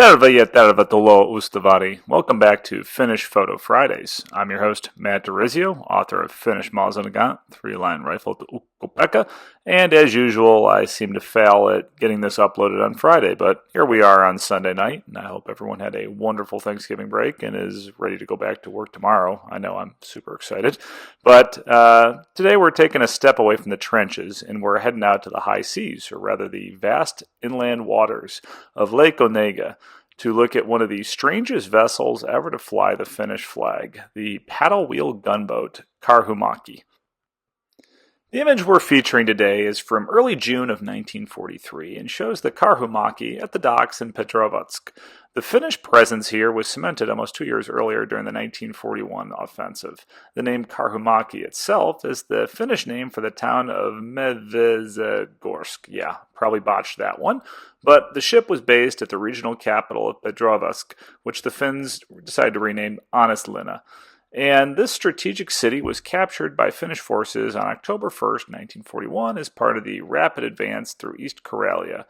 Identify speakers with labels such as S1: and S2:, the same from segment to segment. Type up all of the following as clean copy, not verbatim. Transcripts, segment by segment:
S1: Terve ja tervetuloa Ustavari. Welcome back to Finnish Photo Fridays. I'm your host, Matt DeRizio, author of Finnish Maasenagat, Three-Line Rifle to Ukko-Pekka, and as usual, I seem to fail at getting this uploaded on Friday, but here we are on Sunday night, and I hope everyone had a wonderful Thanksgiving break and is ready to go back to work tomorrow. I know I'm super excited, but today we're taking a step away from the trenches, and we're heading out to the high seas, or rather the vast inland waters of Lake Onega, to look at one of the strangest vessels ever to fly the Finnish flag, the paddle wheel gunboat Karhumäki. The image we're featuring today is from early June of 1943 and shows the Karhumäki at the docks in Petrovsk. The Finnish presence here was cemented almost 2 years earlier during the 1941 offensive. The name Karhumäki itself is the Finnish name for the town of Medvedegorsk. Yeah, probably botched that one. But the ship was based at the regional capital of Petrovsk, which the Finns decided to rename Ånäslinna. And this strategic city was captured by Finnish forces on October 1st, 1941, as part of the rapid advance through East Karelia.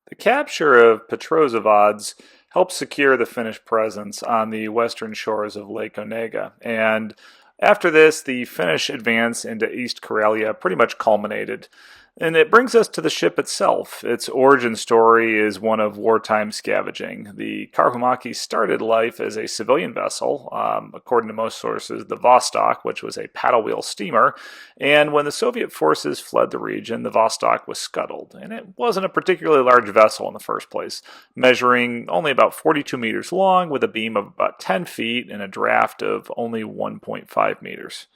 S1: The capture of Petrozavodsk helped secure the Finnish presence on the western shores of Lake Onega, and after this, the Finnish advance into East Karelia pretty much culminated. And it brings us to the ship itself. Its origin story is one of wartime scavenging. The Karhumäki started life as a civilian vessel, according to most sources, the Vostok, which was a paddle wheel steamer. And when the Soviet forces fled the region, the Vostok was scuttled. And it wasn't a particularly large vessel in the first place, measuring only about 42 meters long with a beam of about 10 feet and a draft of only 1.5 meters.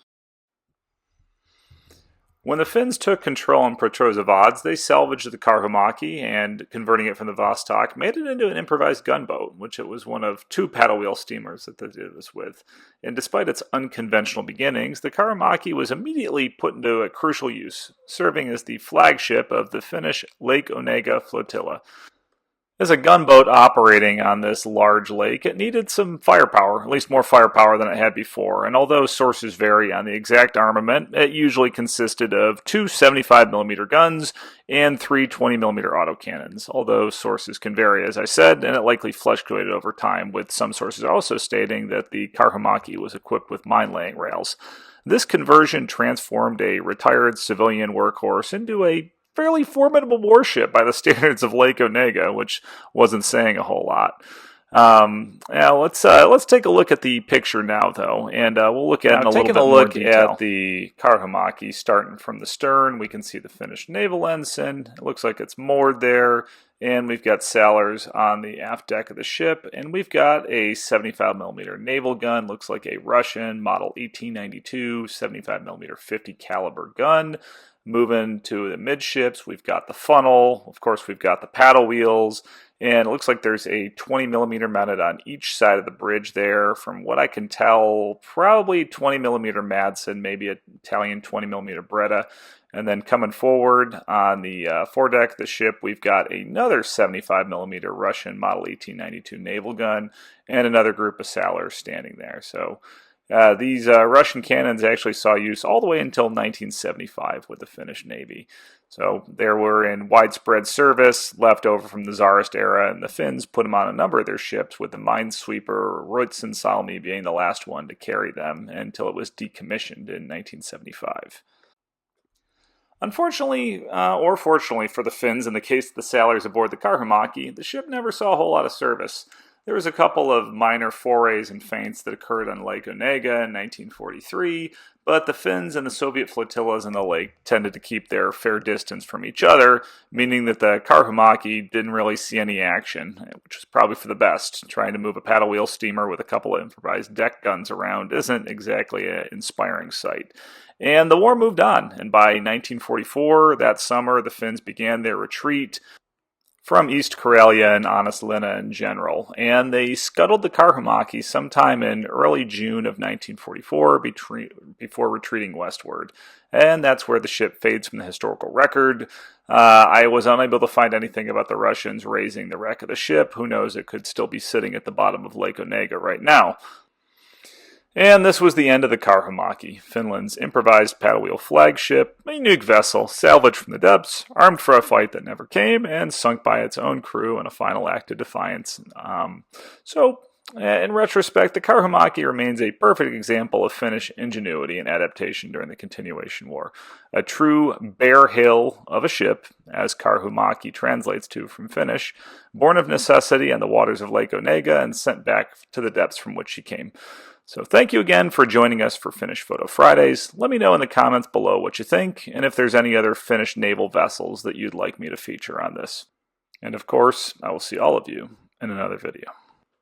S1: When the Finns took control in Petrozavodsk, they salvaged the Karhumäki and, converting it from the Vostok, made it into an improvised gunboat, which it was one of two paddle wheel steamers that they did this with. And despite its unconventional beginnings, the Karhumäki was immediately put into a crucial use, serving as the flagship of the Finnish Lake Onega flotilla. As a gunboat operating on this large lake, it needed some firepower, at least more firepower than it had before, and although sources vary on the exact armament, it usually consisted of two 75mm guns and three 20mm autocannons, although sources can vary, as I said, and it likely fluctuated over time, with some sources also stating that the Karhumäki was equipped with mine-laying rails. This conversion transformed a retired civilian workhorse into a fairly formidable warship by the standards of Lake Onega, which wasn't saying a whole lot. Let's take a look at the picture now, though, and we'll look at taking a look at the Karhumäki starting from the stern. We can see the Finnish naval ensign. It looks like it's moored there, and we've got sailors on the aft deck of the ship, and we've got a 75mm naval gun. Looks like a Russian model ET-92 75mm 50 caliber gun. Moving to the midships, we've got the funnel, of course we've got the paddle wheels, and it looks like there's a 20mm mounted on each side of the bridge there. From what I can tell, probably 20mm Madsen, maybe an Italian 20mm Beretta. And then coming forward on the foredeck of the ship, we've got another 75mm Russian Model ET-92 naval gun, and another group of sailors standing there. So these Russian cannons actually saw use all the way until 1975 with the Finnish Navy. So they were in widespread service, left over from the Tsarist era, and the Finns put them on a number of their ships, with the minesweeper Ruotsin-Salmi being the last one to carry them until it was decommissioned in 1975. Unfortunately, or fortunately for the Finns, in the case of the sailors aboard the Karhumäki, the ship never saw a whole lot of service. There was a couple of minor forays and feints that occurred on Lake Onega in 1943, but the Finns and the Soviet flotillas in the lake tended to keep their fair distance from each other, meaning that the Karhumäki didn't really see any action, which was probably for the best. Trying to move a paddle wheel steamer with a couple of improvised deck guns around isn't exactly an inspiring sight. And the war moved on, and by 1944, that summer, the Finns began their retreat from East Karelia and Ånäslinna in general, and they scuttled the Karhumäki sometime in early June of 1944 before retreating westward, and that's where the ship fades from the historical record. I was unable to find anything about the Russians raising the wreck of the ship. Who knows, it could still be sitting at the bottom of Lake Onega right now. And this was the end of the Karhumäki, Finland's improvised paddle wheel flagship, a nuke vessel salvaged from the depths, armed for a fight that never came, and sunk by its own crew in a final act of defiance. In retrospect, the Karhumäki remains a perfect example of Finnish ingenuity and adaptation during the Continuation War. A true bear hill of a ship, as Karhumäki translates to from Finnish, born of necessity on the waters of Lake Onega and sent back to the depths from which she came. So thank you again for joining us for Finnish Photo Fridays. Let me know in the comments below what you think, and if there's any other Finnish naval vessels that you'd like me to feature on this. And of course, I will see all of you in another video.